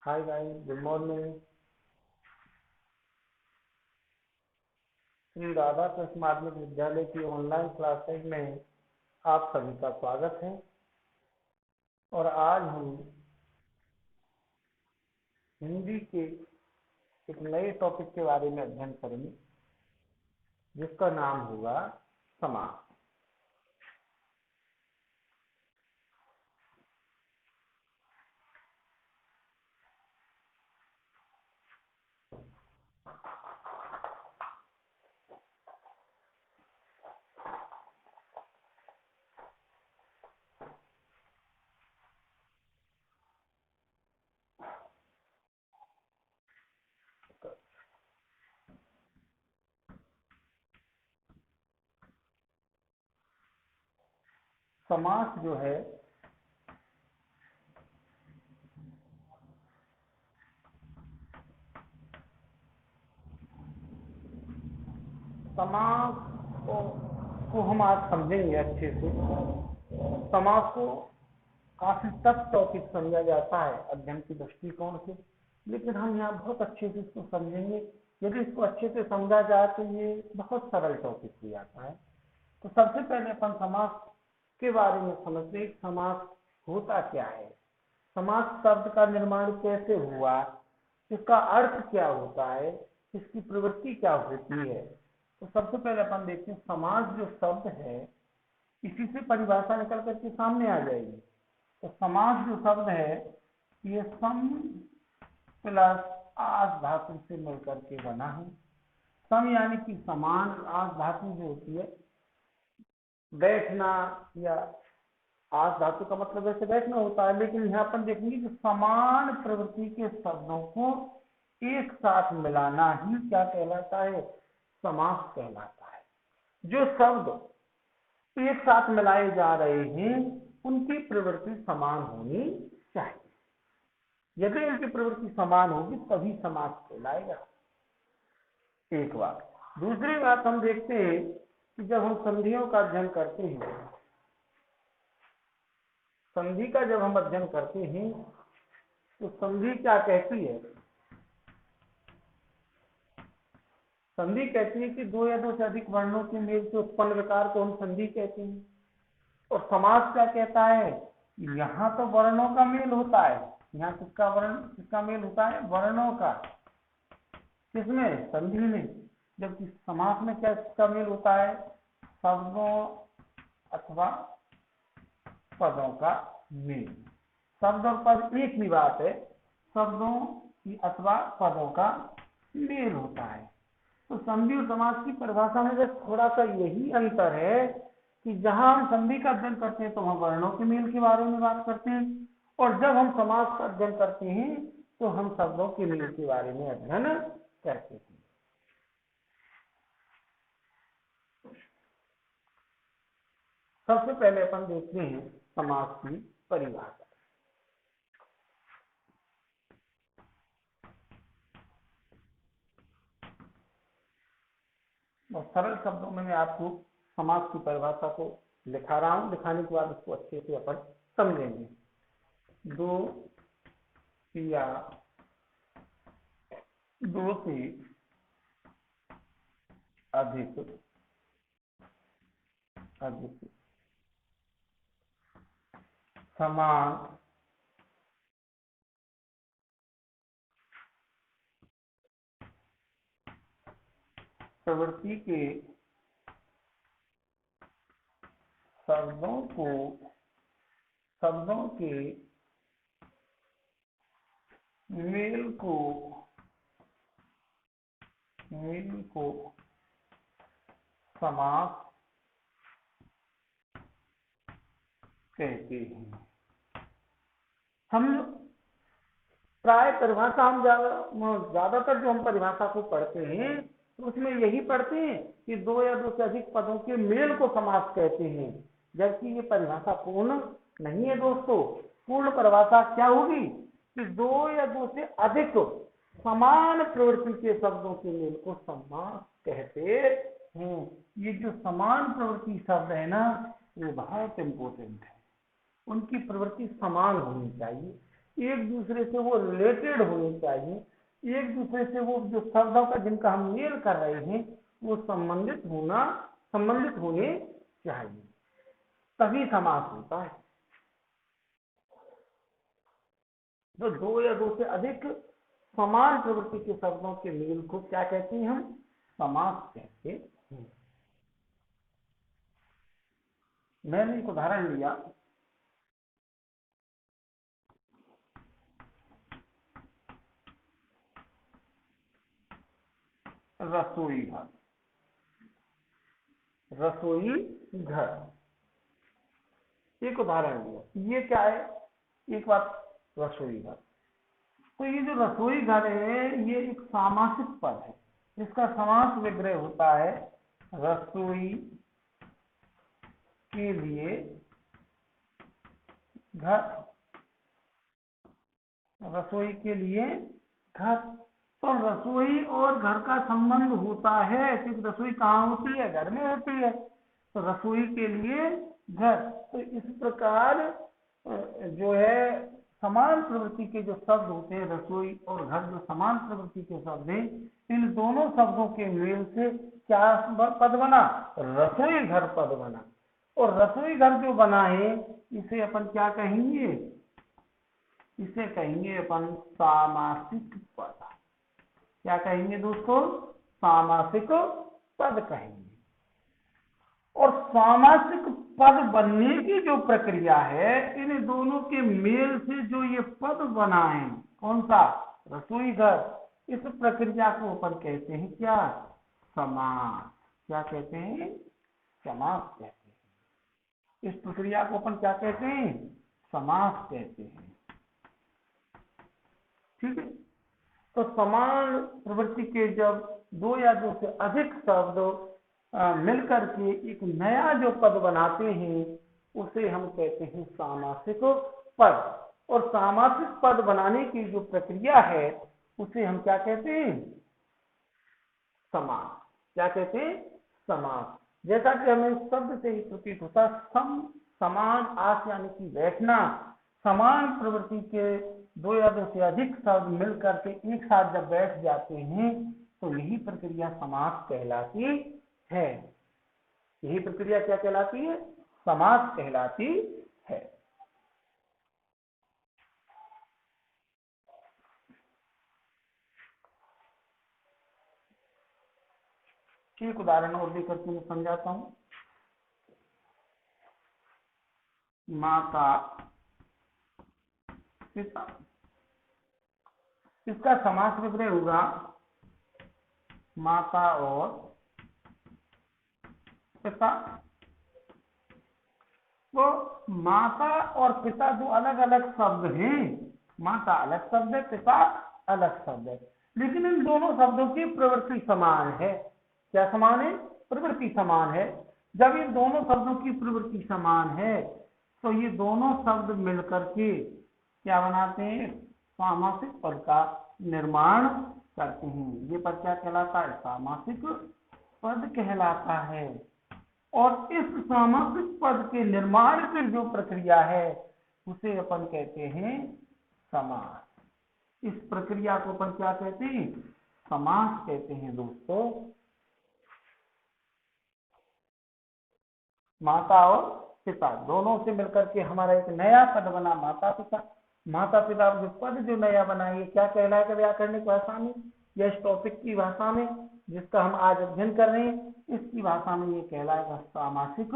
Hi guys, good morning. Shri Radha Krishna माध्यमिक विद्यालय की ऑनलाइन क्लासेज में आप सभी का स्वागत है। और आज हम हिंदी के एक नए टॉपिक के बारे में अध्ययन करेंगे, जिसका नाम होगा समास। समास जो है समास को हम आज समझेंगे अच्छे से। समास को काफी टफ टॉपिक समझा जाता है अध्ययन के दृष्टिकोण से, लेकिन हम यहाँ बहुत अच्छे से इसको समझेंगे। यदि इसको अच्छे से समझा जाए तो ये बहुत सरल टॉपिक हो जाता है। तो सबसे पहले अपन समास के बारे में समझते हैं। समास होता क्या है, समास शब्द का निर्माण कैसे हुआ, इसका अर्थ क्या होता है, इसकी प्रवृत्ति क्या होती है। तो सबसे पहले अपन देखते हैं समास जो शब्द है, इसी से परिभाषा निकल करके सामने आ जाएगी। तो समास जो शब्द है ये सम प्लस आस धातु से मिलकर के बना है। सम यानी कि समान, आस धातु जो होती है बैठना, या आस धातु का मतलब वैसे बैठना होता है, लेकिन यहाँ पर देखेंगे कि समान प्रवृत्ति के शब्दों को एक साथ मिलाना ही क्या कहलाता है, समास कहलाता है। जो शब्द एक साथ मिलाए जा रहे हैं उनकी प्रवृत्ति समान होनी चाहिए। यदि उनकी प्रवृत्ति समान होगी तभी समास कहलाएगा। एक बात। दूसरी बात हम देखते हैं कि जब हम संधियों का अध्ययन करते हैं, संधि का जब हम अध्ययन करते हैं तो संधि क्या कहती है, संधि कहती है कि दो या दो से अधिक वर्णों के मेल से उत्पन्न विकार को हम संधि कहते हैं। और समास क्या कहता है, यहाँ तो वर्णों का मेल होता है, यहाँ किसका मेल होता है, वर्णों का। किसमें, संधि में। जबकि समास में क्या किसका मेल होता है, शब्दों अथवा पदों का मेल। शब्द और पद एक ही बात है, शब्दों की अथवा पदों का मेल होता है। तो संधि और समास की परिभाषा में बस थोड़ा सा यही अंतर है कि जहां हम संधि का अध्ययन करते हैं तो हम वर्णों के मेल के बारे में बात करते हैं, और जब हम समास का अध्ययन करते हैं तो हम शब्दों के मेल के बारे में अध्ययन करते हैं। सबसे पहले अपन देखते हैं समास की परिभाषा। बहुत सरल शब्दों में मैं आपको समास की परिभाषा को लिखा रहा हूं, लिखाने के बाद उसको अच्छे से अपन समझेंगे। दो या दो से अधिक समान प्रवृत्ति के शब्दों के मेल को समास कहते हैं। हम प्राय परिभाषा, हम ज्यादातर जो हम परिभाषा को पढ़ते हैं तो उसमें यही पढ़ते हैं कि दो या दो से अधिक पदों के मेल को समास कहते हैं, जबकि ये परिभाषा पूर्ण नहीं है दोस्तों। पूर्ण परिभाषा क्या होगी कि दो या दो से अधिक समान प्रवृत्ति के शब्दों के मेल को समास कहते हैं। ये जो समान प्रवृत्ति शब्द है ना, ये बहुत इंपॉर्टेंट है। उनकी प्रवृत्ति समान होनी चाहिए। एक दूसरे से वो रिलेटेड होने चाहिए, एक दूसरे से वो जो शब्दों का जिनका हम मेल कर रहे हैं वो संबंधित होने चाहिए, तभी समास होता है। तो दो या दो से अधिक समान प्रवृत्ति के शब्दों के मेल को क्या कहते हैं हम? समास कहते हैं। मैंने एक उदाहरण लिया, रसोई घर। रसोई घर एक उदाहरण दिया, ये क्या है? एक बात, रसोई घर। तो ये जो रसोई घर है ये एक सामासिक पद है, इसका समास विग्रह होता है रसोई के लिए घर। रसोई के लिए घर, तो रसोई और घर का संबंध होता है, क्योंकि रसोई कहाँ होती है? घर में होती है। तो रसोई के लिए घर, तो इस प्रकार जो है समान प्रवृत्ति के जो शब्द होते हैं, रसोई और घर जो समान प्रवृत्ति के शब्द हैं, इन दोनों शब्दों के मेल से क्या पद बना? रसोई घर पद बना। और रसोई घर जो बना है इसे अपन क्या कहेंगे? इसे कहेंगे अपन सामासिक पद। क्या कहेंगे दोस्तों? सामासिक पद कहेंगे। और सामासिक पद बनने की जो प्रक्रिया है, इन दोनों के मेल से जो ये पद बना है, कौन सा? रसोई घर, इस प्रक्रिया को अपन कहते हैं क्या? समास। क्या कहते हैं? समास कहते हैं। इस प्रक्रिया को अपन क्या कहते हैं? समास कहते हैं। ठीक है। तो समान प्रवृत्ति के जब दो या दो से अधिक शब्द मिलकर के एक नया जो पद बनाते हैं उसे हम कहते हैं सामासिक पद। और सामासिक पद बनाने की जो प्रक्रिया है उसे हम क्या कहते हैं? समास। क्या कहते हैं? समास। जैसा कि हमें शब्द से ही प्रतीत होता, सम, समान, आस यानी कि बैठना। समान प्रवृत्ति के दो या दो से अधिक शब्द मिलकर के एक साथ जब बैठ जाते हैं तो यही प्रक्रिया समास कहलाती है। यही प्रक्रिया क्या कहलाती है? समास कहलाती है। एक उदाहरण और देकर के मैं समझाता हूं। माता पिता, इसका समास विग्रह होगा माता और पिता। तो माता और पिता दो अलग अलग शब्द हैं। माता अलग शब्द है, पिता अलग शब्द है, लेकिन इन दोनों शब्दों की प्रवृत्ति समान है। क्या समान है? प्रवृत्ति समान है। जब इन दोनों शब्दों की प्रवृत्ति समान है तो ये दोनों शब्द मिलकर के क्या बनाते हैं? सामासिक पद का निर्माण करते हैं। ये पद क्या कहलाता है? सामासिक पद कहलाता है। और इस सामासिक पद के निर्माण की जो प्रक्रिया है उसे अपन कहते हैं समास। इस प्रक्रिया को अपन क्या कहते हैं? समास कहते हैं दोस्तों। माता और पिता दोनों से मिलकर के हमारा एक नया पद बना, माता पिता। माता पिता जो पद जो नया बना ये क्या कहलाएगा व्याकरणिक भाषा में, या इस टॉपिक की भाषा में जिसका हम आज अध्ययन कर रहे हैं, इसकी भाषा में ये कहलाएगा सामासिक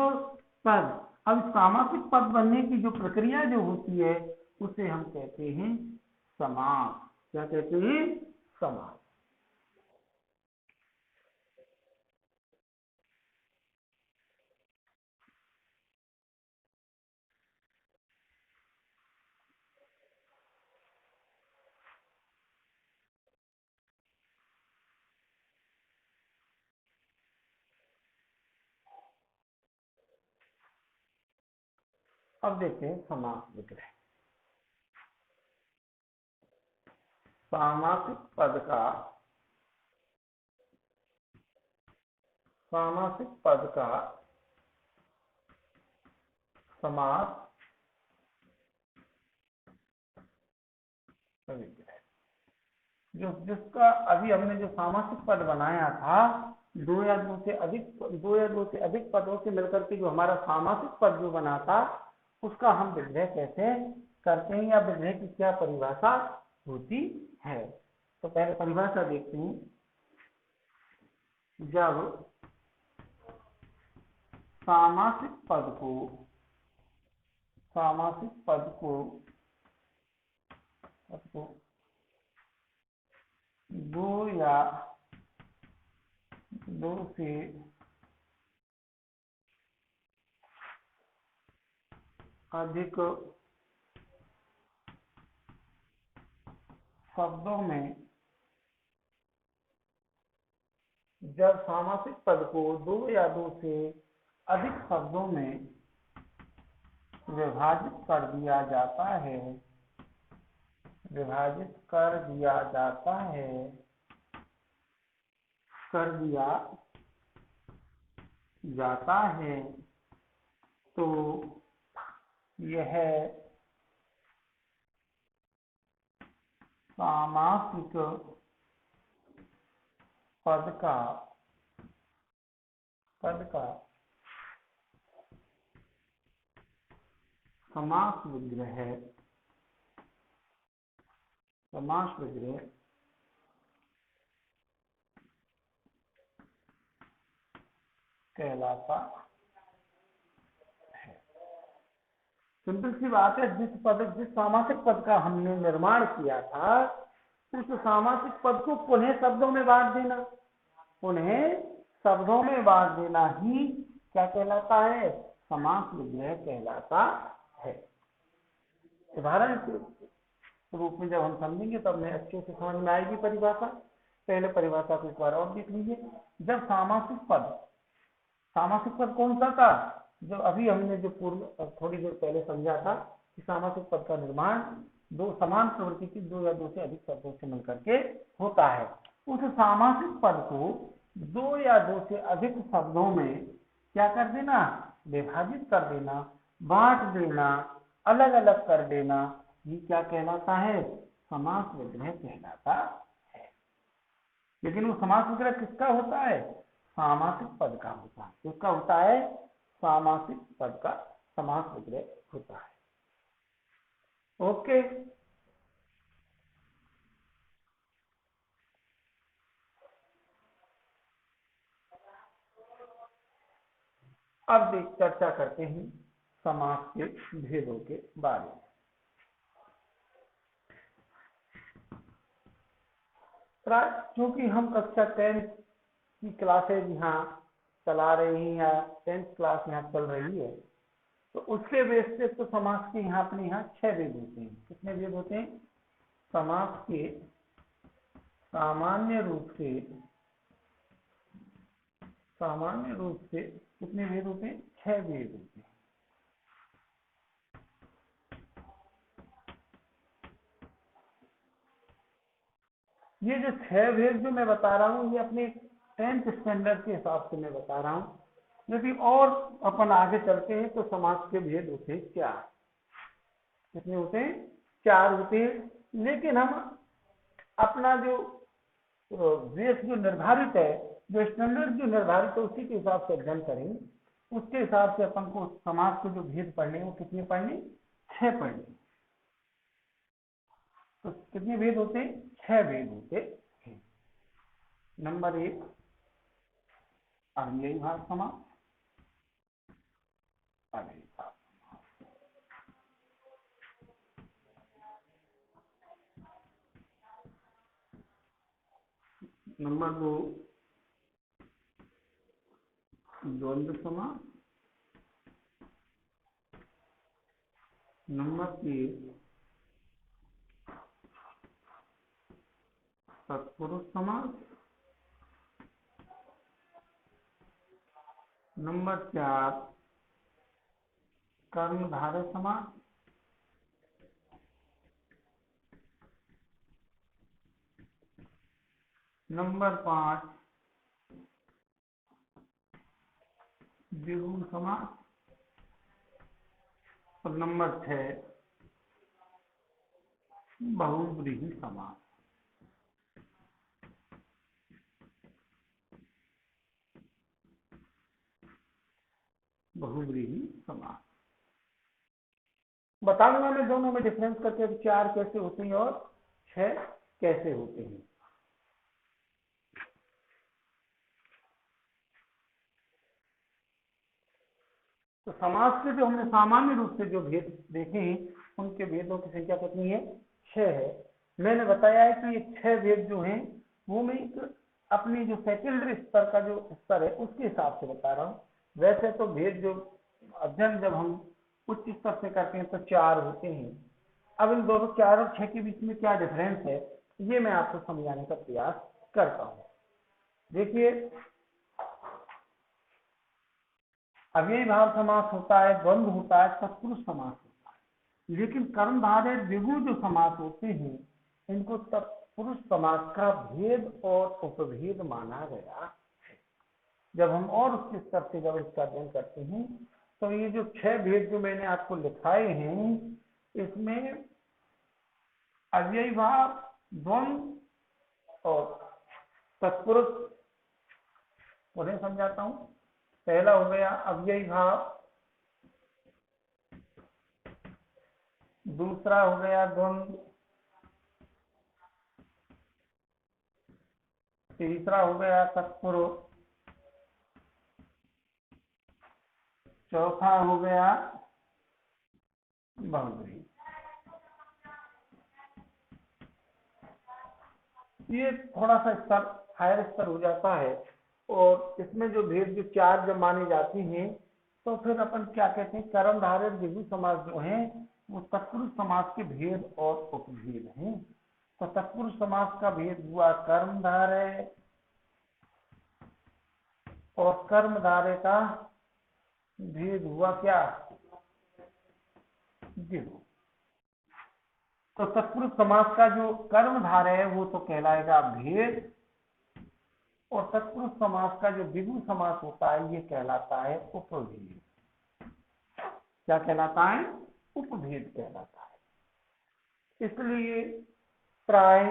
पद। अब सामासिक पद बनने की जो प्रक्रिया जो होती है उसे हम कहते हैं समास। क्या कहते हैं? समास। अब देखते हैं समास विग्रह। सामासिक पद का सामासिक पद का समास विग्रह, जो जिसका अभी हमने जो सामासिक पद बनाया था, दो या दो से अधिक पदों से मिलकर के जो हमारा सामासिक पद जो बना था, उसका हम विग्रह कैसे करते हैं या विग्रह की क्या परिभाषा होती है। तो पहले परिभाषा देखते हैं। जब सामासिक पद को दो या दो से अधिक शब्दों में, जब सामासिक पद को दो या दो से अधिक शब्दों में विभाजित कर दिया जाता है, तो यह सामासिक पद का समास विग्रह कहलाता है। सिंपल सी बात है, जिस सामासिक पद का हमने निर्माण किया था, उस सामासिक पद को पुनः शब्दों में बांट देना ही क्या कहलाता है, समास विग्रह कहलाता है। उदाहरण के रूप में जब हम समझेंगे तब मैं अच्छे से समझ में आएगी परिभाषा। पहले परिभाषा को एक बार और देख लीजिए। जब सामासिक पद कौन सा था, जो अभी हमने जो पूर्व थोड़ी देर पहले समझा था कि सामासिक पद का निर्माण दो समान प्रवृत्ति की दो या दो से अधिक शब्दों से मिलकर के होता है। उस सामासिक पद को दो या दो से अधिक शब्दों में क्या कर देना, विभाजित कर देना, बांट देना, अलग अलग कर देना, ये क्या कहलाता है, समास विग्रह कहलाता है। लेकिन वो समास विग्रह किसका होता है, सामासिक पद का होता है। किसका होता है, सामासिक पद का समास विग्रह होता है। ओके, अब चर्चा करते हैं समास के भेदों के बारे में। क्योंकि हम कक्षा 10 की क्लासेज यहाँ चला रहे हैं या 10th क्लास यहाँ चल रही है, तो उसके बेस पे तो समास के यहाँ अपने यहाँ 6 भेद होते हैं। कितने भेद होते हैं, समास के सामान्य रूप से कितने भेद होते हैं, 6 भेद होते हैं। ये जो 6 भेद जो मैं बता रहा हूँ, ये अपने 10th स्टैंडर्ड के हिसाब से मैं बता रहा हूँ। यदि और अपन आगे चलते हैं तो समास के भेद होते हैं 4। कितने होते हैं, 4 होते हैं। लेकिन हम अपना जो बेस जो निर्धारित है, जो स्टैंडर्ड जो निर्धारित है, उसी के हिसाब से अध्ययन करेंगे। उसके हिसाब से अपन को समास के जो भेद पढ़ने वो कितने पढ़ने, 6 पढ़ने। तो कितने भेद होते हैं, 6 भेद होते हैं। नंबर 1 अव्ययी भाव समास। नंबर 2 द्वंद्व समास। नंबर 3 तत्पुरुष समास। नंबर 4 कर्मधारय समास। नंबर 5 द्विगु समास। और नंबर 6 बहुव्रीहि समास। बहुव्रीहि समास बताऊंगा मैं दोनों में डिफरेंस करके, 4 कैसे होते हैं और 6 कैसे होते हैं। तो समास के जो हमने सामान्य रूप से जो भेद देखे हैं, उनके भेदों की संख्या कितनी है? 6 है। मैंने बताया है कि ये 6 भेद जो हैं वो मैं अपनी जो सेकेंडरी स्तर का जो स्तर है उसके हिसाब से बता रहा हूँ। वैसे तो भेद जो अध्ययन जब हम उच्च स्तर से करते हैं तो 4 होते हैं। अब इन दोनों 4 और 6 के बीच में क्या डिफरेंस है ये मैं आपको समझाने का प्रयास करता हूँ। देखिए, अव्ययी भाव समास होता है, द्वंद्व होता है, तत्पुरुष समास होता है। लेकिन कर्मधारय द्विगु जो समास होते हैं इनको तत्पुरुष समास का भेद और उपभेद माना गया है। जब हम और उसके स्तर से जब इसका अध्ययन करते हैं तो ये जो 6 भेद जो मैंने आपको लिखाए हैं इसमें अव्ययी भाव, द्वंद्व और तत्पुरुष उन्हें समझाता हूं। पहला हो गया अव्ययी भाव, दूसरा हो गया द्वंद्व, तीसरा हो गया तत्पुरुष, चौथा हो गया बहुव्रीहि। ये थोड़ा सा स्तर हायर स्तर हो जाता है और इसमें जो भेद जो 4 जब माने जाती हैं तो फिर अपन क्या कहते हैं, कर्मधारय द्विगु समास जो है वो तत्पुरुष समास के भेद और उपभेद हैं। तो तत्पुरुष समास का भेद हुआ कर्मधारय और कर्मधारय का भेद हुआ क्या? द्विगु। तो तत्पुरुष समास का जो कर्मधारय है वो तो कहलाएगा भेद और तत्पुरुष समास का जो द्विगु समास होता है ये कहलाता है उपभेद। क्या कहलाता है? उपभेद कहलाता है। इसलिए प्राय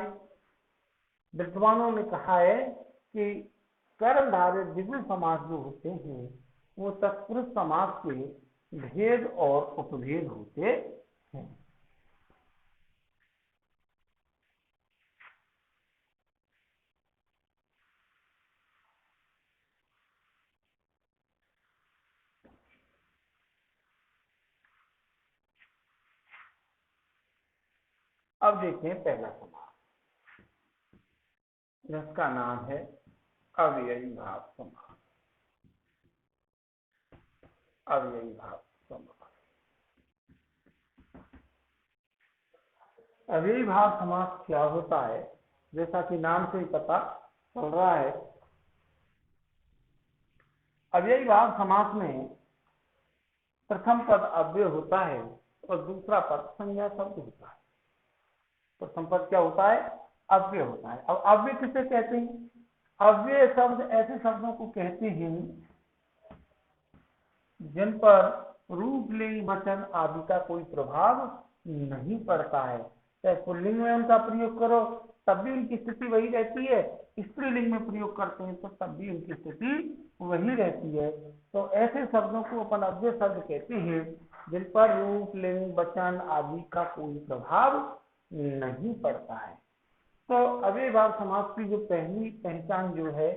विद्वानों ने कहा है कि कर्मधारय द्विगु समास जो होते हैं वो तत्पुरुष समास के भेद और उपभेद होते हैं। अब देखें पहला समास, जिसका नाम है अव्ययी भाव समास। अव्ययी भाव समास, अव्ययी भाव समास क्या होता है? जैसा कि नाम से ही पता चल रहा है, अव्ययी भाव समास में प्रथम पद अव्यय होता है और दूसरा पद संज्ञा शब्द होता है। प्रथम पद क्या होता है? अव्यय होता है। अब अव्यय किसे कहते हैं? अव्यय शब्द ऐसे शब्दों को कहते हैं जिन पर रूप, लिंग, वचन आदि का कोई प्रभाव नहीं पड़ता है। चाहे पुल्लिंग में उनका प्रयोग करो तब भी उनकी स्थिति वही रहती है, स्त्रीलिंग में प्रयोग करते हैं तो तब भी उनकी स्थिति वही रहती है। तो ऐसे शब्दों को अपन अव्यय शब्द कहते हैं जिन पर रूप, लिंग, वचन आदि का कोई प्रभाव नहीं पड़ता है। तो अव्ययी भाव समास की जो पहली पहचान जो है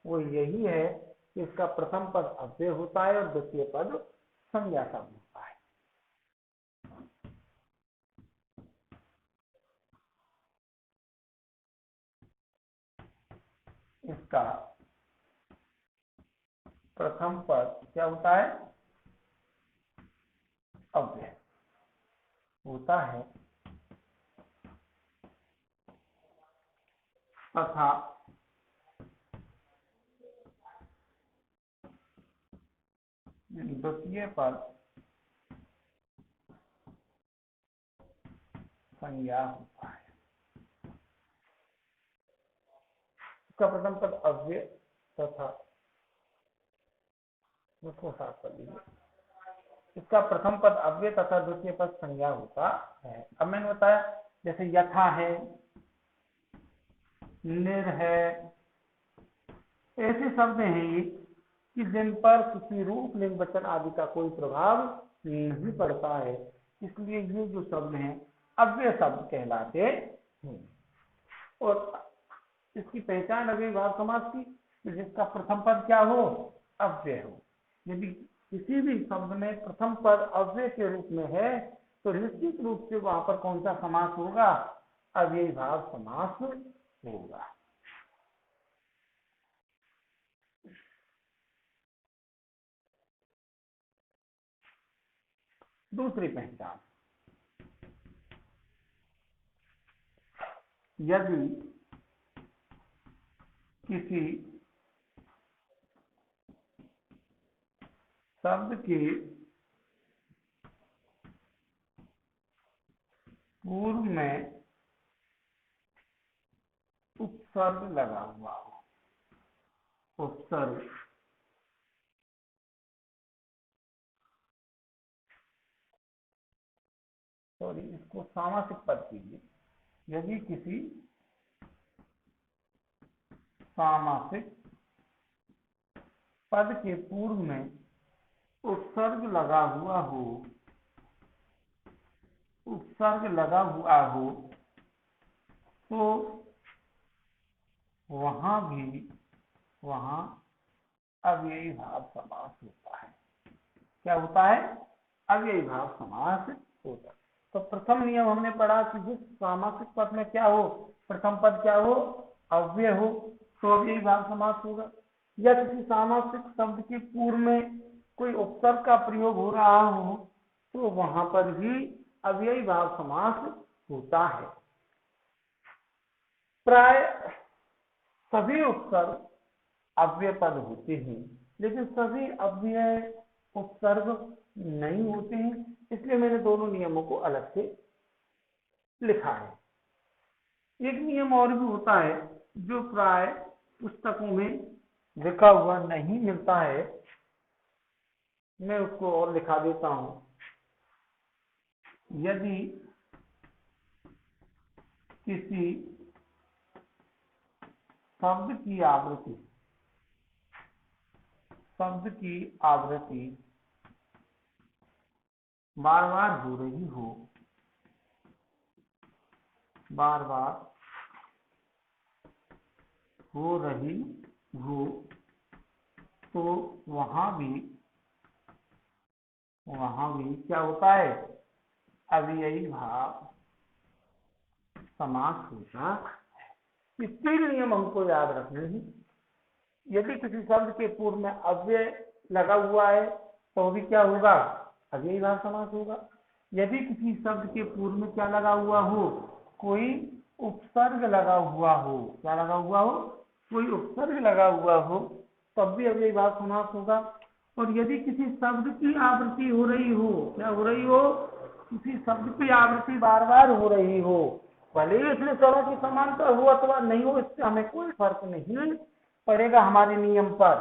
वो यही है कि इसका प्रथम पद अव्यय होता है और द्वितीय पद संज्ञा शब्द होता है। इसका प्रथम पद क्या होता है? अव्यय होता है तथा द्वितीय पद संज्ञा होता है। इसका प्रथम पद अव्यय तथा उसको साफ कर लीजिए। इसका प्रथम पद अव्यय तथा द्वितीय पद संज्ञा होता है। अब मैंने बताया जैसे यथा है, निर है, ऐसे शब्द हैं ये कि जिन पर किसी रूप लिंग वचन आदि का कोई प्रभाव नहीं पड़ता है, इसलिए ये जो शब्द हैं अव्यय शब्द कहलाते हैं। और इसकी पहचान अव्ययीभाव समास की, जिसका प्रथम पद क्या हो, अव्यय हो। यदि किसी भी शब्द में प्रथम पद अव्यय के रूप में है तो निश्चित रूप से वहां पर कौन सा समास होगा, अव्ययीभाव समास होगा। दूसरी पहचान, यदि किसी शब्द के पूर्व में उपसर्ग लगा हुआ हो, उपसर्ग, सॉरी इसको सामासिक पद कीजिए, यदि किसी सामासिक पद के पूर्व में उपसर्ग लगा हुआ हो, उपसर्ग लगा हुआ हो, तो वहां अव्ययीभाव समास होता है। क्या होता है, अव्ययीभाव समास होता है। तो प्रथम नियम हमने पढ़ा कि जिस सामासिक पद में क्या हो, प्रथम पद क्या हो, अव्यय हो, तो अव्ययीभाव समास होगा। या किसी सामासिक शब्द के पूर्व में कोई उपसर्ग का प्रयोग हो रहा हो तो वहां पर भी अव्ययीभाव समास होता है। प्राय सभी उपसर्ग अव्यय पद होते हैं, लेकिन सभी अव्यय उपसर्ग नहीं होते हैं, इसलिए मैंने दोनों नियमों को अलग से लिखा है। एक नियम और भी होता है जो प्राय पुस्तकों में लिखा हुआ नहीं मिलता है, मैं उसको और लिखा देता हूं। यदि किसी शब्द की आवृत्ति बार बार हो रही हो, बार बार हो रही हो, तो वहां भी क्या होता है, अव्ययीभाव समास होता है। ये तीन नियम हमको याद रखने हैं। यदि किसी शब्द के पूर्व में अव्यय लगा हुआ है तो भी क्या होगा, अव्ययीभाव समास होगा। यदि किसी शब्द के पूर्व में क्या लगा हुआ हो, कोई उपसर्ग लगा हुआ हो, क्या लगा हुआ हो, कोई उपसर्ग लगा हुआ हो, तब भी अव्ययीभाव समास होगा। और यदि किसी शब्द की आवृत्ति हो रही हो, क्या हो रही हो, किसी शब्द की आवृत्ति बार बार हो रही हो, भले ही इसमें स्वरों की समानता हो अथवा नहीं हो, इससे हमें कोई फर्क नहीं पड़ेगा हमारे नियम पर।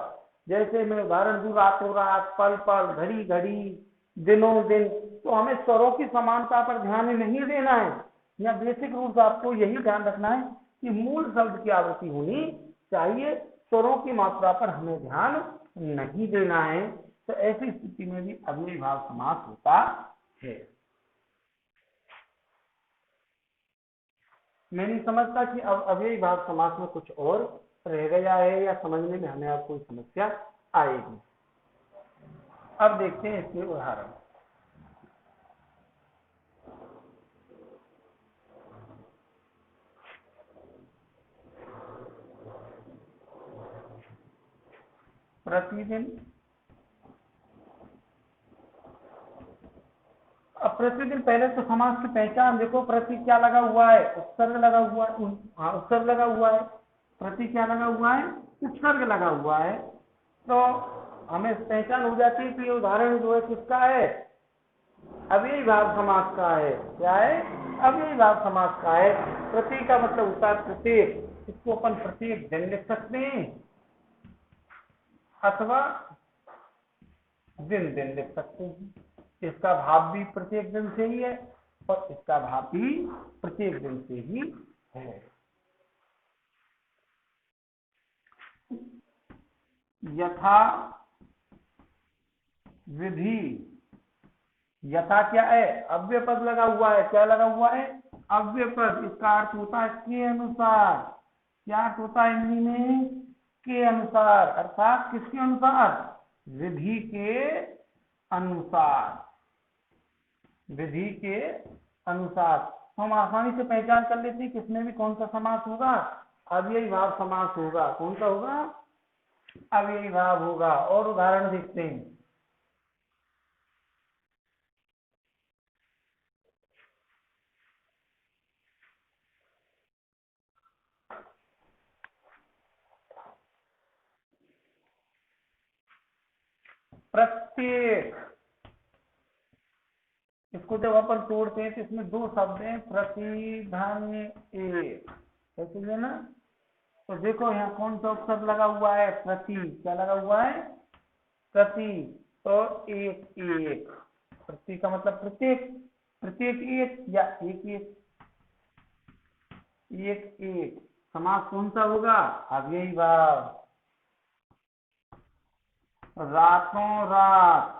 जैसे मैं उदाहरण दूं, रातों रात, पल पल, घड़ी घड़ी, दिनों दिन, तो हमें स्वरों की समानता पर ध्यान नहीं देना है। या बेसिक रूप से आपको यही ध्यान रखना है कि मूल शब्द की आवृत्ति होनी चाहिए, स्वरों की मात्रा पर हमें ध्यान नहीं देना है। तो ऐसी स्थिति में भी अव्ययीभाव समास होता है। मैं नहीं समझता कि अब अव्ययीभाव समास में कुछ और रह गया है या समझने में हमें अब कोई समस्या आएगी। अब देखते हैं इसके उदाहरण। प्रतिदिन, अब प्रतिदिन, पहले तो समास की पहचान देखो। प्रति क्या लगा हुआ है, उपसर्ग लगा हुआ है। हाँ, उपसर्ग लगा हुआ है। प्रति क्या लगा हुआ है, उपसर्ग लगा हुआ है। तो हमें पहचान हो जाती है कि ये उदाहरण जो है किसका है, अव्ययीभाव समास का है। क्या है, अव्ययीभाव समास का है। प्रति का मतलब होता है प्रत्येक, इसको अपन प्रत्येक दिन लिख सकते हैं अथवा दिन दिन लिख सकते हैं। इसका भाव भी प्रत्येक दिन से ही है, और इसका भाव भी प्रत्येक दिन से ही है। यथा विधि, यथा क्या है, अव्यय पद लगा हुआ है, क्या लगा हुआ है, अव्यय पद। इसका अर्थ होता है के अनुसार। क्या अर्थ होता है हिंदी में, के अनुसार, अर्थात किसके अनुसार, विधि के अनुसार, विधि के अनुसार। तो हम आसानी से पहचान कर लेते हैं किसमें भी कौन सा समास होगा, अव्ययी भाव समास होगा। कौन सा होगा, अव्ययी भाव होगा। और उदाहरण देखते हैं। प्रत्येक, इसको जब अपन तोड़ते हैं तो इसमें दो शब्द हैं, प्रति धन एक, ऐसे ना। तो देखो यहाँ कौन सा उपसर्ग लगा हुआ है, प्रति, क्या लगा हुआ है, प्रति। तो एक एक, प्रति का मतलब प्रत्येक, प्रत्येक एक या एक एक, एक एक। समास कौन सा होगा, अव्ययी भाव। रातों रात,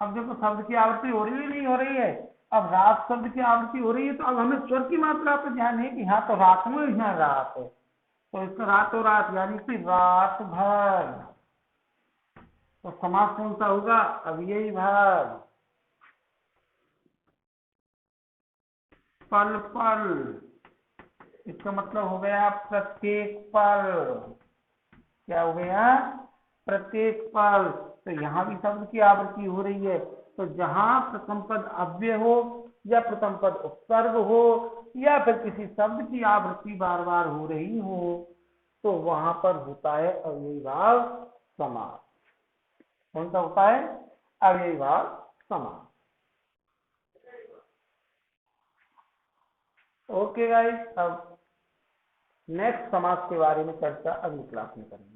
अब देखो शब्द की आवृत्ति हो रही है नहीं हो रही है, अब रात शब्द की आवृत्ति हो रही है, तो अब हमें स्वर की मात्रा पर ध्यान है कि यहाँ तो रात में, यहाँ रात है, तो इसका रातों रात यानी कि रात भर। तो समास कौन सा होगा, अव्ययी भाव। पल पल, इसका मतलब हो गया प्रत्येक पल। क्या हो गया, प्रत्येक पल। तो यहाँ भी शब्द की आवृत्ति हो रही है, तो जहां प्रथम पद अव्यय हो या प्रथम पद उपसर्ग हो या फिर किसी शब्द की आवृत्ति बार बार हो रही हो, तो वहां पर होता है अव्ययी भाव समास। कौन सा होता है, अव्ययी भाव समास। ओके गाइस, अब नेक्स्ट समास के बारे में चर्चा अगली क्लास में करेंगे।